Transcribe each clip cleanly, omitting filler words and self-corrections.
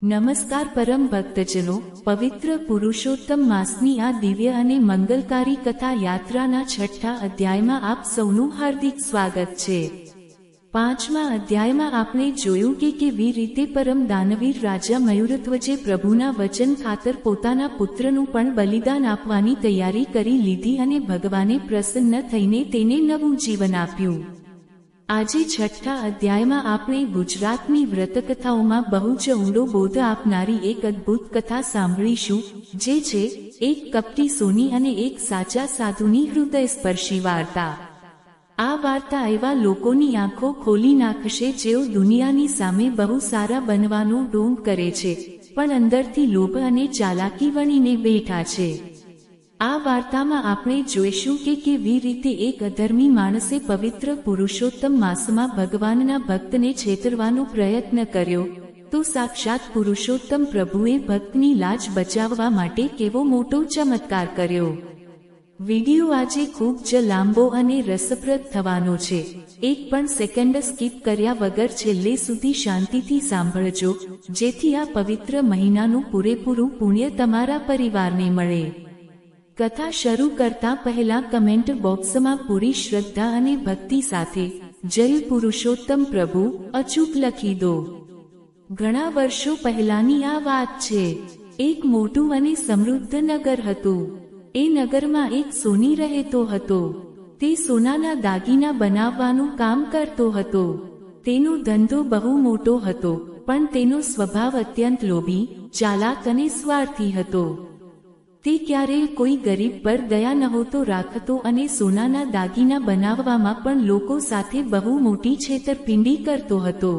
નમસ્કાર પરમ ભક્તજનો, પવિત્ર પુરુષોત્તમ માસની આ દિવ્ય અને મંગલકારી કથા યાત્રાના છઠ્ઠા અધ્યાયમાં આપ સૌનું હાર્દિક સ્વાગત છે। પાંચમા અધ્યાયમાં આપણે જોયું કે કેવી રીતે પરમ દાનવીર રાજા મયુરધ્વજે પ્રભુના વચન ખાતર પોતાના પુત્રનું પણ બલિદાન આપવાની તૈયારી કરી લીધી અને ભગવાને પ્રસન્ન થઈને તેને નવું જીવન આપ્યું। આજે છઠ્ઠા અધ્યાયમાં આપણે ગુજરાતની વ્રતકથાઓમાં બહુ જ ઊંડો બોધ આપનારી એક અદ્ભુત કથા સાંભળીશું, જે છે એક કપટી સોની અને એક સાચા સાધુની હૃદયસ્પર્શી વાર્તા। આ વાર્તા એવા લોકોની આંખો ખોલી નાખશે જેઓ દુનિયાની સામે બહુ સારા બનવાનો ઢોંગ કરે છે, પણ અંદરથી લોભ અને ચાલાકી વણીને બેઠા છે। આ વાર્તામાં આપણે જોઈશું કે કેવી રીતે એક અધર્મી માણસે પવિત્ર પુરુષોત્તમ માસમાં ભગવાનના ભક્તને છેતરવાનો પ્રયત્ન કર્યો, તો સાક્ષાત પુરુષોત્તમ પ્રભુએ ભક્તની લાજ બચાવવા માટે કેવો મોટો ચમત્કાર કર્યો। વિડિયો આજે ખૂબ જ લાંબો અને રસપ્રદ થવાનો છે, એક પણ સેકન્ડ સ્કીપ કર્યા વગર છેલ્લે સુધી શાંતિથી સાંભળજો, જેથી આ પવિત્ર મહિનાનું પૂરેપૂરું પુણ્ય તમારા પરિવારને મળે। કથા શરૂ કરતા પહેલા કમેન્ટ બોક્સમાં પૂરી શ્રદ્ધા અને ભક્તિ સાથે જય પુરુષોત્તમ પ્રભુ અચૂક લખી દો। ઘણા વર્ષો પહેલાની આ વાત છે। એક મોટું અને સમૃદ્ધ નગર હતું। એ નગરમાં એક સોની રહેતો હતો। તે સોનાના દાગીના બનાવવાનું કામ કરતો હતો। તેનો ધંધો બહુ મોટો હતો, પણ તેનો સ્વભાવ અત્યંત લોભી, ચાલાક અને સ્વાર્થી હતો। તે ક્યારેય કોઈ ગરીબ પર દયા નહોતો રાખતો અને સોનાના દાગીના બનાવવામાં પણ લોકો સાથે બહુ મોટી છેતરપિંડી કરતો હતો।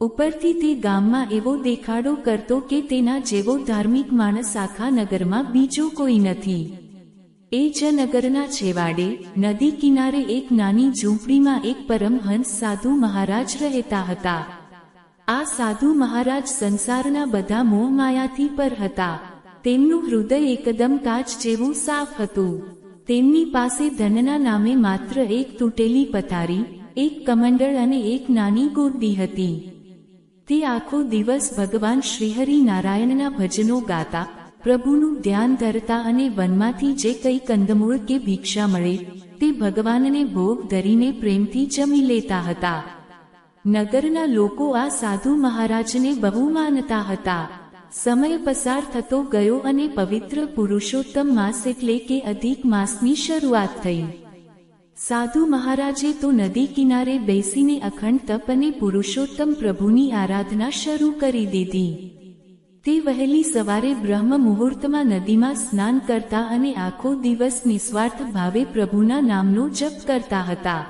ઉપરથી તે ગામમાં એવો દેખાડો કરતો કે તેના જેવો ધાર્મિક માણસ આખા નગરમાં બીજો કોઈ નથી। એ જ નગરના છેવાડે નદી કિનારે એક નાની ઝૂંપડીમાં એક પરમહંસ સાધુ મહારાજ રહેતા હતા। આ સાધુ મહારાજ સંસારના બધા મોહ માયાથી પર હતા। તેમનું હૃદય એકદમ કાચ જેવું સાફ હતું। તેમની પાસે ધનના નામે માત્ર એક તૂટેલી પથારી, એક કમંડળ અને એક નાની ગોદડી હતી। તે આખો દિવસ ભગવાન શ્રીહરિ નારાયણના ભજનો ગાતા, પ્રભુનું ધ્યાન ધરતા અને વનમાંથી જે કંઈ કંદમૂળ કે ભિક્ષા મળે તે ભગવાનને ભોગ ધરીને પ્રેમથી જમી લેતા હતા। નગરના લોકો આ સાધુ મહારાજને બહુ માનતા હતા। સમય પસાર થતો ગયો અને પવિત્ર પુરુષોત્તમ માસ એટલે કે અધિક માસની શરૂઆત થઈ। સાધુ મહારાજે તો નદી કિનારે બેસીને અખંડ તપ અને પુરુષોત્તમ પ્રભુની આરાધના શરૂ કરી દીધી। તે વહેલી સવારે બ્રહ્મ મુહૂર્તમાં નદીમાં સ્નાન કરતા અને આખો દિવસ નિસ્વાર્થ ભાવે પ્રભુના નામનો જપ કરતા હતા।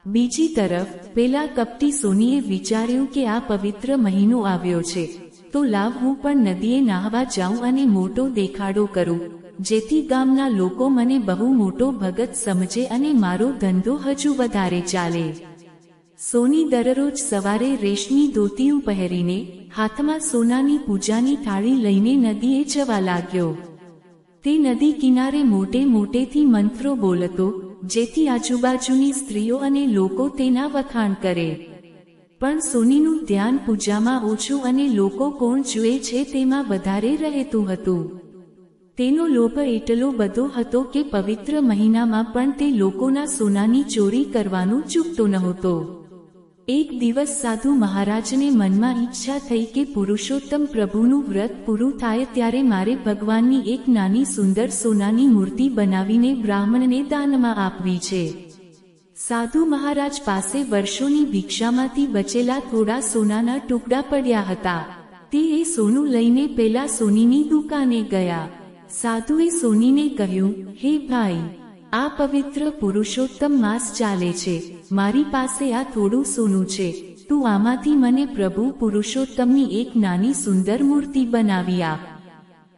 બીજી તરફ પેલા કપટી સોનીએ વિચાર્યું કે આ પવિત્ર મહિનો આવ્યો છે, તો લાવ હું પણ નદીએ નાહવા જાઉં અને મોટો દેખાડો કરું, જેથી ગામના લોકો મને બહુ મોટો ભગત સમજે અને મારો ધંધો હજુ વધારે ચાલે। સોની દરરોજ સવારે રેશમી ધોતિયું પહેરીને હાથમાં સોનાની પૂજાની થાળી લઈને નદીએ જવા લાગ્યો। તે નદી કિનારે મોટે મોટેથી મંત્રો બોલતો, જેથી આજુબાજુની સ્ત્રીઓ અને લોકો તેના વખાણ કરે। પણ સોનીનું ધ્યાન પૂજામાં ઓછું અને લોકો કોણ જુએ છે તેમાં વધારે રહેતું હતું। તેનો લોભ એટલો બધો હતો કે પવિત્ર મહિનામાં પણ તે લોકોના સોનાની ચોરી કરવાનું ચૂકતો નહોતો। એક દિવસ સાધુ મહારાજને મનમાં ઈચ્છા થઈ કે પુરુષોત્તમ પ્રભુનું વ્રત પૂરું થાય ત્યારે મારે ભગવાનની એક નાની સુંદર સોનાની મૂર્તિ બનાવીને બ્રાહ્મણને દાનમાં આપવી છે। સાધુ મહારાજ પાસે વર્ષોની ભિક્ષામાંથી બચેલા થોડા સોનાના ટુકડા પડ્યા હતા। તે એ સોનું લઈને પેલા સોનીની દુકાને ગયા। સાધુએ સોનીને કહ્યું, હે ભાઈ, આ પવિત્ર પુરુષોત્તમ માસ ચાલે છે, મારી પાસે આ થોડું સોનું છે, તું આમાંથી મને પ્રભુ પુરુષોત્તમની એક નાની સુંદર મૂર્તિ બનાવી આપ।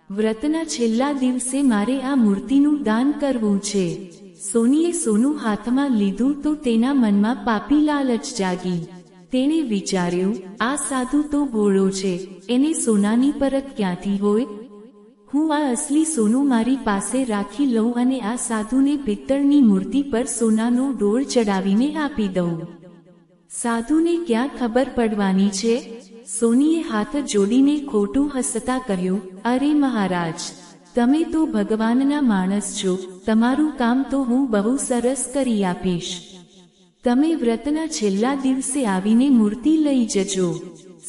વ્રતના છેલ્લા દિવસે મારે આ મૂર્તિનું દાન કરવું છે। સોનીએ સોનું હાથમાં લીધું તો તેના મનમાં પાપી લાલચ જાગી। તેણે વિચાર્યું, આ સાધુ તો ભોળો છે, એને સોનાની પરત ક્યાંથી હોય? હું આ અસલી સોનું મારી પાસે રાખી લઉં અને આ સાધુને પિત્તળની મૂર્તિ પર સોનાનો ડોળ ચડાવીને આપી દઉં। સાધુને ક્યાં ખબર પડવાની છે? સોનીએ હાથ જોડીને ખોટું હસતા કહ્યું, અરે મહારાજ, તમે તો ભગવાનના માણસ છો, તમારું કામ તો હું બહુ સરસ કરી આપીશ. તમે વ્રતના છેલ્લા દિવસે આવીને મૂર્તિ લઈ જજો.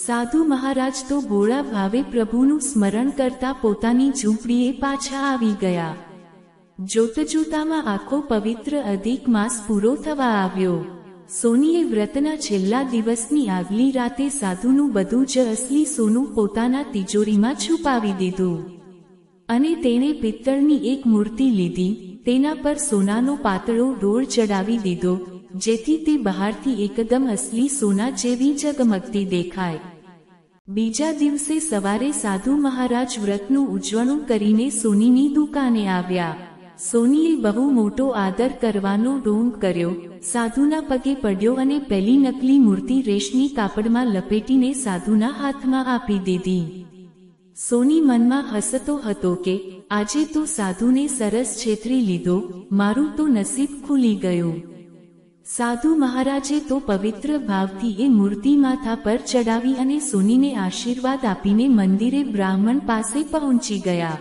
સાધુ મહારાજ તો ભોળા ભાવે પ્રભુનું સ્મરણ કરતા પોતાની ઝૂંપડીએ પાછા આવી ગયા. જોતજોતામાં આખો પવિત્ર અધિક માસ પૂરો થવા આવ્યો. સોનીએ વ્રતના છેલ્લા દિવસની આગલી રાતે સાધુનું બધું જ અસલી સોનું પોતાના તિજોરીમાં છુપાવી દીધું અને તેણે પિત્તળની એક મૂર્તિ લીધી. તેના પર સોનાનો પાતળો ડોળ ચડાવી દીધો, જેથી તે બહારથી એકદમ અસલી સોના જેવી ઝગમગતી દેખાય. બીજા દિવસે સવારે સાધુ મહારાજ વ્રતનું ઉજવણું કરીને સોનીની દુકાને આવ્યા. સોનીએ બહુ મોટો આદર કરવાનો ઢોંગ કર્યો, સાધુના પગે પડ્યો અને પેલી નકલી મૂર્તિ રેશમી કાપડમાં લપેટીને સાધુના હાથમાં આપી દીધી. સોની મનમાં હસતો હતો કે આજે તો સાધુને સરસ છેતરી લીધો, મારું તો નસીબ ખુલી ગયું. સાધુ મહારાજે તો પવિત્ર ભાવથી એ મૂર્તિ માથા પર ચડાવી અને સોનીને આશીર્વાદ આપીને મંદિરે બ્રાહ્મણ પાસે પહોંચી ગયા.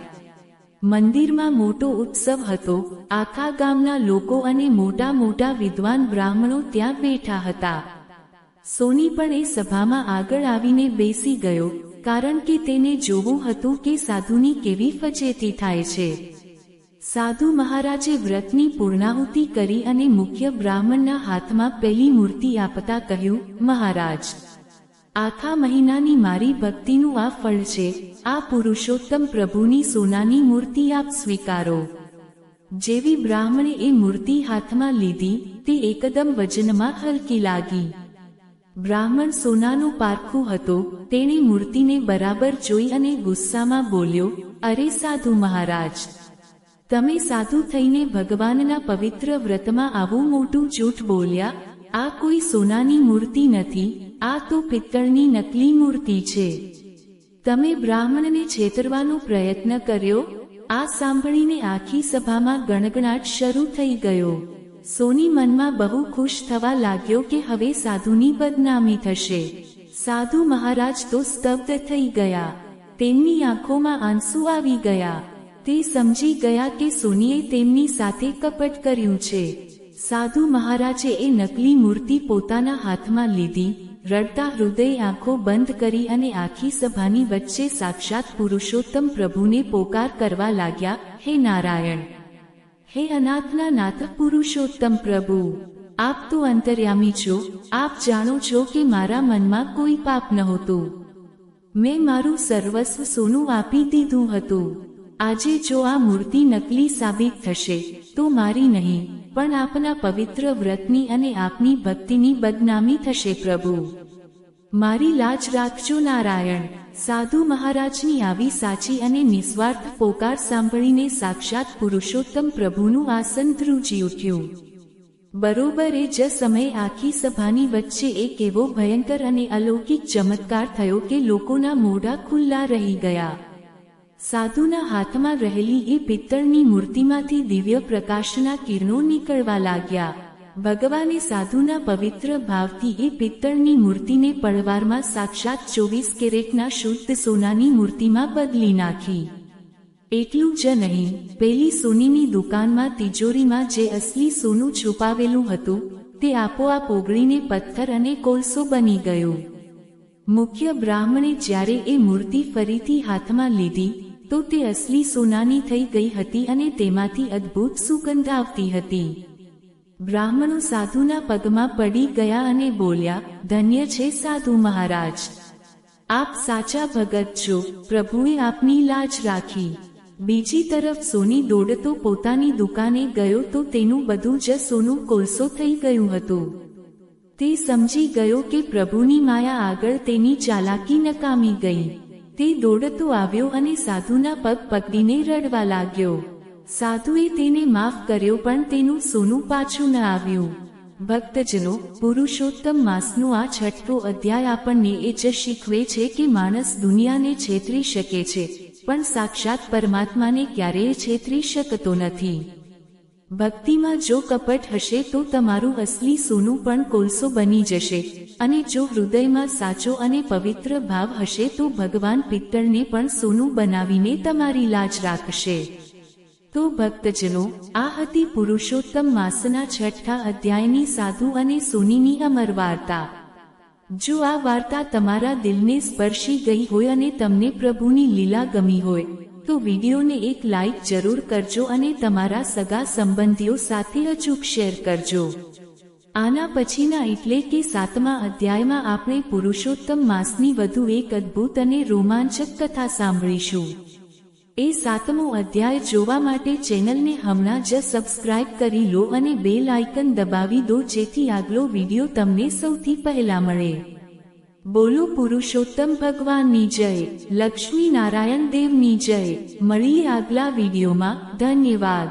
મંદિરમાં મોટો ઉત્સવ હતો. આખા ગામના લોકો અને મોટા મોટા વિદ્વાન બ્રાહ્મણો ત્યાં બેઠા હતા. સોની પણ એ સભામાં આગળ આવીને બેસી ગયો, કારણ કે તેને જોવું હતું કે સાધુની કેવી ફજેતી થાય છે. સાધુ મહારાજે વ્રતની પૂર્ણાહુતિ કરી અને મુખ્ય બ્રાહ્મણના હાથમાં પેલી મૂર્તિ આપતા કહ્યું, મહારાજ, આખા મહિનાની મારી ભક્તિનું આ ફળ છે. આ પુરુષોત્તમ પ્રભુની સોનાની મૂર્તિ આપ સ્વીકારો. જેવી બ્રાહ્મણે એ મૂર્તિ હાથમાં લીધી, તે એકદમ વજનમાં હલકી લાગી. બ્રાહ્મણ સોનાનું પારખું હતો. તેણે મૂર્તિને બરાબર જોઈ અને ગુસ્સામાં બોલ્યો, અરે સાધુ મહારાજ, તમે સાધુ થઈને ભગવાનના પવિત્ર વ્રતમાં આવું મોટું જૂઠ બોલ્યા. આ કોઈ સોનાની મૂર્તિ નથી, આ તો પિત્તળની નકલી મૂર્તિ છે. તમે બ્રાહ્મણને છેતરવાનો પ્રયત્ન કર્યો. આ સાંભળીને આખી સભામાં ગણગણાટ શરૂ થઈ ગયો. સોની મનમાં બહુ ખુશ થવા લાગ્યો કે હવે સાધુની બદનામી થશે. સાધુ મહારાજ તો સ્તબ્ધ થઈ ગયા. તેમની આંખોમાં આંસુ આવી ગયા. તે સમજી ગયા કે સોનીએ તેમની સાથે કપટ કર્યું છે. સાધુ મહારાજે એ નકલી મૂર્તિ પોતાના હાથમાં લીધી, રડતા હૃદય આંખો બંધ કરી અને આખી સભાની વચ્ચે સાક્ષાત પુરુષોત્તમ પ્રભુને પોકાર કરવા લાગ્યા, હે નારાયણ, હે અનાથના નાથ પુરુષોત્તમ પ્રભુ, આપ તો અંતર્યામી છો. આપ જાણો છો કે મારા મનમાં કોઈ પાપ નહોતું. મેં મારું સર્વસ્વ સોનું આપી દીધું હતું. આજે જો આ મૂર્તિ નકલી સાબિત થશે તો મારી નહીં પણ આપના પવિત્ર વ્રતની અને આપની ભક્તિની બદનામી થશે. પ્રભુ, મારી લાજ રાખજો નારાયણ. સાધુ મહારાજની આવી સાચી અને નિસ્વાર્થ પોકાર સાંભળીને સાક્ષાત પુરુષોત્તમ પ્રભુનું આસન ધ્રુજી ઉઠ્યું. બરોબર એ જ સમયે આખી સભાની વચ્ચે એક એવો ભયંકર અને અલૌકિક ચમત્કાર થયો કે લોકોના મોઢા ખુલ્લા રહી ગયા. સાધુના હાથમાં રહેલી એ પિત્તળની મૂર્તિમાંથી દિવ્ય પ્રકાશના કિરણો નીકળવા લાગ્યા. ભગવાને સાધુના પવિત્ર ભાવથી એ પિત્તળની મૂર્તિને પળવારમાં સાક્ષાત 24 કેરેટના શુદ્ધ સોનાની મૂર્તિમાં બદલી નાખી. એટલું જ નહીં, પેલી સોનીની દુકાનમાં તિજોરીમાં જે અસલી સોનું છુપાવેલું હતું તે આપોઆપ ઓગળીને પથ્થર અને કોલસો બની ગયું. મુખ્ય બ્રાહ્મણે જ્યારે એ મૂર્તિ ફરીથી હાથમાં લીધી તો તે અસલી સોનાની થઈ ગઈ હતી અને તેમાંથી અદ્ભુત સુગંધ આવતી હતી. બ્રાહ્મણો સાધુના પગમાં પડી ગયા અને બોલ્યા, ધન્ય છે સાધુ મહારાજ, આપ સાચા ભગત છો. પ્રભુએ આપની લાજ રાખી. બીજી તરફ સોની દોડતો પોતાની દુકાને ગયો તો તેનું બધું જ સોનું કોલસો થઈ ગયું હતું. તે સમજી ગયો કે પ્રભુની માયા આગળ તેની ચાલાકી નકામી ગઈ. તે દોડતો આવ્યો અને સાધુના પગ પકડીને રડવા લાગ્યો. સાધુએ તેને માફ કર્યો પણ તેનું સોનું પાછું ન આવ્યું. ભક્તજનો, પુરુષોત્તમ માસનો આ 6થો અધ્યાય આપણને એ જ શીખવે છે કે માણસ દુનિયાને છેતરી શકે છે પણ સાક્ષાત પરમાત્માને ક્યારેય છેતરી શકતો નથી. ભક્તિમાં જો કપટ હશે તો તમારું અસલી સોનું પણ કોલસો બની જશે, અને જો હૃદયમાં સાચો અને પવિત્ર ભાવ હશે તો ભગવાન પિત્તળને પણ સોનું બનાવીને તમારી લાજ રાખશે. તો ભક્તજનો, આ હતી પુરુષોત્તમ માસના 6ઠા અધ્યાયની સાધુ અને સોનીની અમર વાર્તા. જો આ વાર્તા તમારા દિલને સ્પર્શી ગઈ હોય અને તમને પ્રભુની લીલા ગમી હોય તો વિડીયોને એક લાઈક જરૂર કરજો અને તમારા સગા સંબંધીઓ સાથે અચૂક શેર કરજો. આના પછીના એટલે કે 7મા અધ્યાયમાં આપણે પુરુષોત્તમ માસની વધુ એક અદ્ભુત અને રોમાંચક કથા સાંભળીશું. એ 7મો અધ્યાય જોવા માટે ચેનલને હમણાં જ સબસ્ક્રાઇબ કરી લો અને બેલ આઇકન દબાવી દો જેથી આગલો વિડીયો તમને સૌથી પહેલા મળે. બોલો પુરુષોત્તમ ભગવાનની જય, લક્ષ્મી નારાયણ દેવની જય. મળીએ આગલા વિડીયોમાં. ધન્યવાદ.